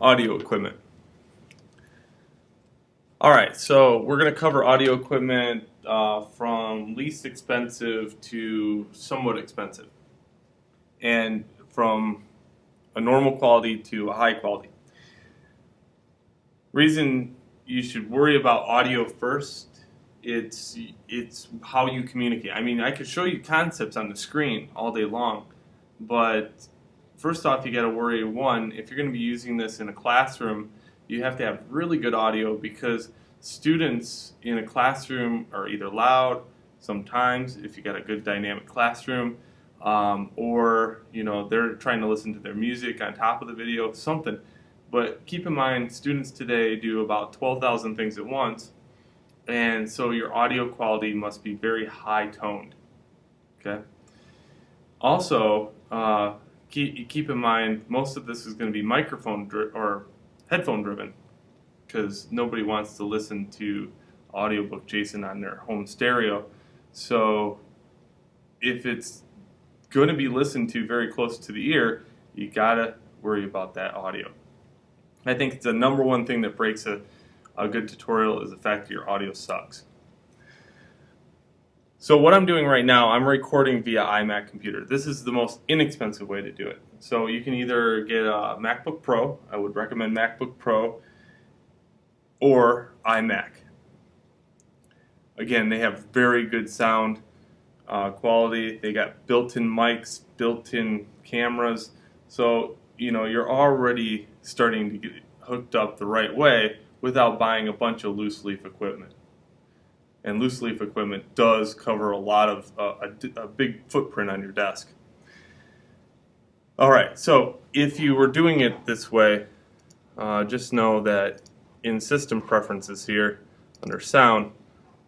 audio equipment. Alright, so we're going to cover audio equipment from least expensive to somewhat expensive, and from a normal quality to a high quality. Reason you should worry about audio first, it's how you communicate. I mean, I could show you concepts on the screen all day long, but first off, you got to worry, one, if you're going to be using this in a classroom, you have to have really good audio, because students in a classroom are either loud sometimes if you got a good dynamic classroom, or they're trying to listen to their music on top of the video, something. But keep in mind, students today do about 12,000 things at once, and so your audio quality must be very high toned. Okay. Also, keep in mind, most of this is going to be microphone or headphone driven, because nobody wants to listen to audiobook Jason on their home stereo. So if it's going to be listened to very close to the ear, you gotta worry about that audio. I think it's the number one thing that breaks a good tutorial is the fact that your audio sucks. So what I'm doing right now, I'm recording via iMac computer. This is the most inexpensive way to do it. So you can either get a MacBook Pro, I would recommend MacBook Pro, or iMac. Again, they have very good sound quality. They got built-in mics, built-in cameras. So you're already starting to get hooked up the right way without buying a bunch of loose leaf equipment. And loose leaf equipment does cover a lot of a big footprint on your desk. All right, so if you were doing it this way, just know that in system preferences here under sound,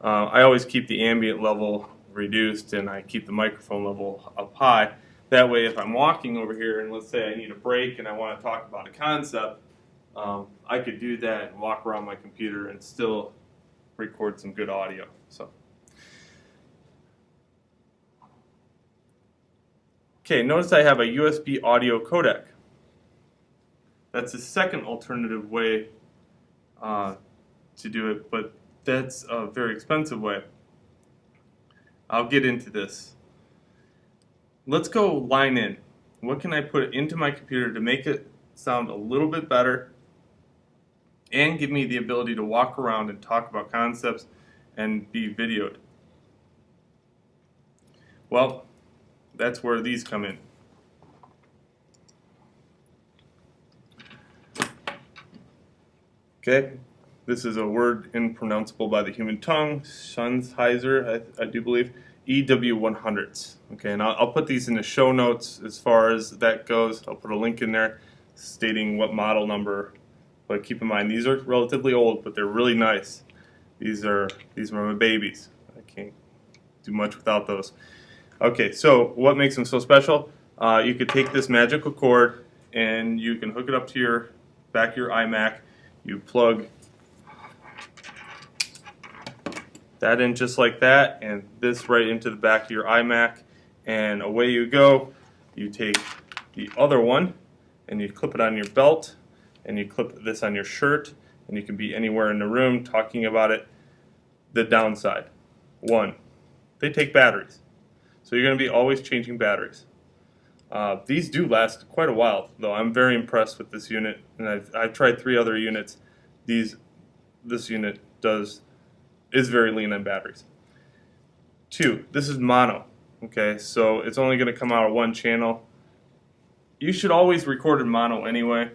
I always keep the ambient level reduced and I keep the microphone level up high. That way, if I'm walking over here and let's say I need a break and I want to talk about a concept, I could do that and walk around my computer and still record some good audio. Okay, notice I have a USB audio codec. That's the second alternative way to do it, but that's a very expensive way. I'll get into this. Let's go line in. What can I put into my computer to make it sound a little bit better and give me the ability to walk around and talk about concepts and be videoed? Well, that's where these come in. Okay, this is a word impronounceable by the human tongue, Sennheiser, I do believe, EW100s. Okay, and I'll put these in the show notes as far as that goes. I'll put a link in there stating what model number. But keep in mind, these are relatively old, but they're really nice. These are my babies. I can't do much without those. Okay, so what makes them so special? You could take this magical cord and you can hook it up to your back of your iMac. You plug that in just like that, and this right into the back of your iMac, and away you go. You take the other one and you clip it on your belt, and you clip this on your shirt, and you can be anywhere in the room talking about it. The downside, one, they take batteries. So you're going to be always changing batteries. These do last quite a while, though. I'm very impressed with this unit, and I've tried 3 other units. This unit is very lean on batteries. 2, this is mono. Okay, so it's only going to come out of one channel. You should always record in mono anyway.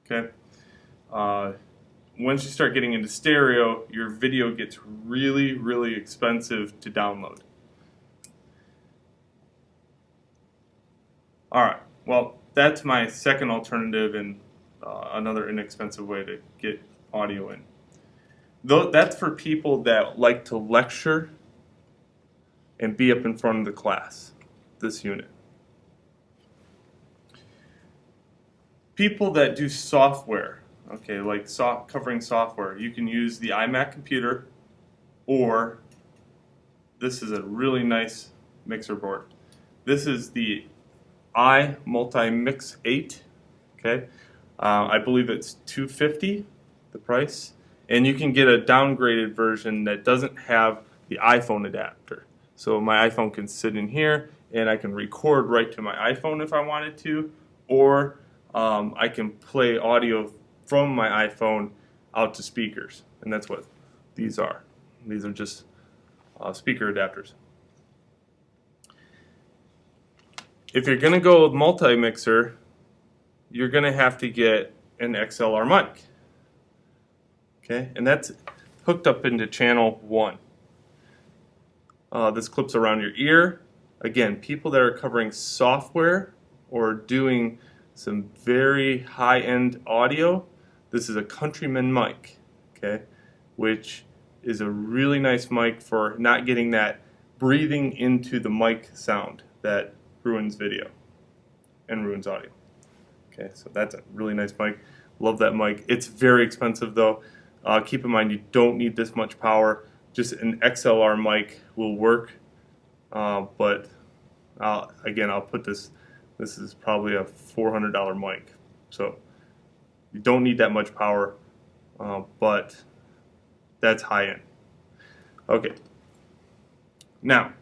Okay. Once you start getting into stereo, your video gets really, really expensive to download. Alright, well, that's my second alternative and another inexpensive way to get audio in. That's for people that like to lecture and be up in front of the class, this unit. People that do software, okay, like covering software, you can use the iMac computer, or this is a really nice mixer board. This is the iMultimix 8, okay? I believe it's $250, the price, and you can get a downgraded version that doesn't have the iPhone adapter. So my iPhone can sit in here, and I can record right to my iPhone if I wanted to, or I can play audio from my iPhone out to speakers, and that's what these are. These are just speaker adapters. If you're going to go with multi-mixer, you're going to have to get an XLR mic. Okay, and that's hooked up into channel 1. This clips around your ear. Again, people that are covering software or doing some very high-end audio, this is a Countryman mic, okay, which is a really nice mic for not getting that breathing into the mic sound that ruins video and ruins audio. Okay, so that's a really nice mic. Love that mic. It's very expensive though. Keep in mind you don't need this much power. Just an XLR mic will work. But again, I'll put this is probably a $400 mic. So you don't need that much power, but that's high end. Okay. Now,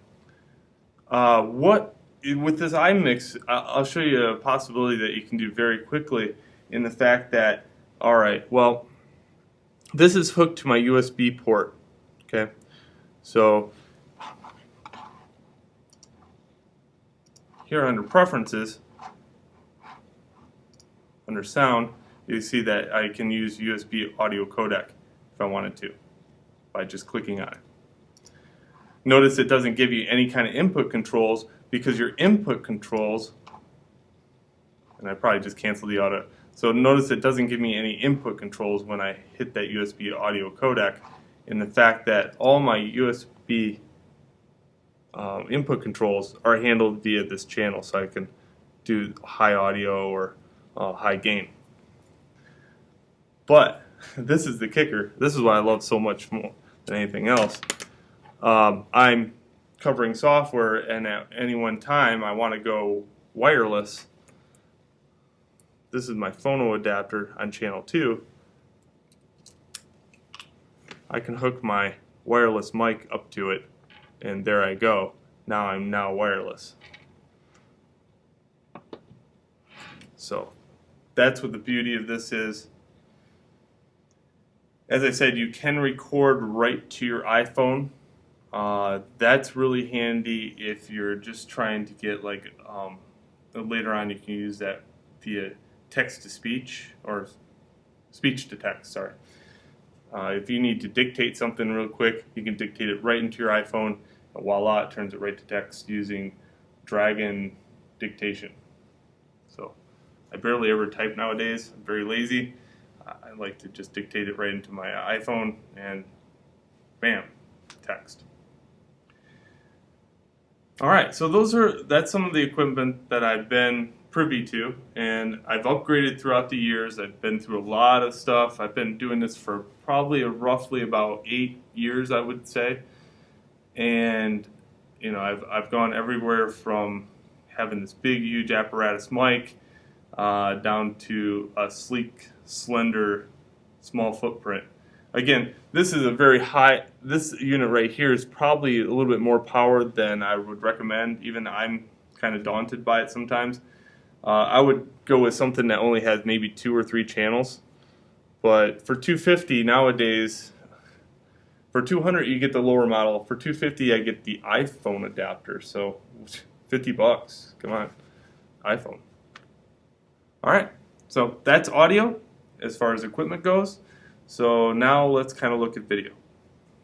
with this iMix, I'll show you a possibility that you can do very quickly in the fact that, all right, well, this is hooked to my USB port, okay? So here under Preferences, under Sound, you see that I can use USB audio codec if I wanted to by just clicking on it. Notice it doesn't give you any kind of input controls because your input controls, and I probably just canceled the auto. So notice it doesn't give me any input controls when I hit that USB audio codec, in the fact that all my USB input controls are handled via this channel, so I can do high audio or high gain. But this is the kicker. This is what I love so much more than anything else. I'm covering software, and at any one time I want to go wireless. This is my phono adapter on channel 2. I can hook my wireless mic up to it, and there I go. Now I'm wireless. So that's what the beauty of this is. As I said, you can record right to your iPhone. That's really handy if you're just trying to get later on you can use that via text to speech or speech to text, sorry. If you need to dictate something real quick, you can dictate it right into your iPhone, and voila, it turns it right to text using Dragon dictation. So I barely ever type nowadays. I'm very lazy. I like to just dictate it right into my iPhone and bam, text. Alright, so that's some of the equipment that I've been privy to, and I've upgraded throughout the years. I've been through a lot of stuff. I've been doing this for probably roughly about 8 years, I would say. And you know, I've gone everywhere from having this big, huge apparatus mic down to a sleek, slender, small footprint. Again, this is a very high, this unit right here is probably a little bit more power than I would recommend. Even I'm kind of daunted by it sometimes. I would go with something that only has maybe 2 or 3 channels. But for $250 nowadays, for $200 you get the lower model. For $250 I get the iPhone adapter. So $50, come on, iPhone. Alright, so that's audio as far as equipment goes. So now let's kind of look at video.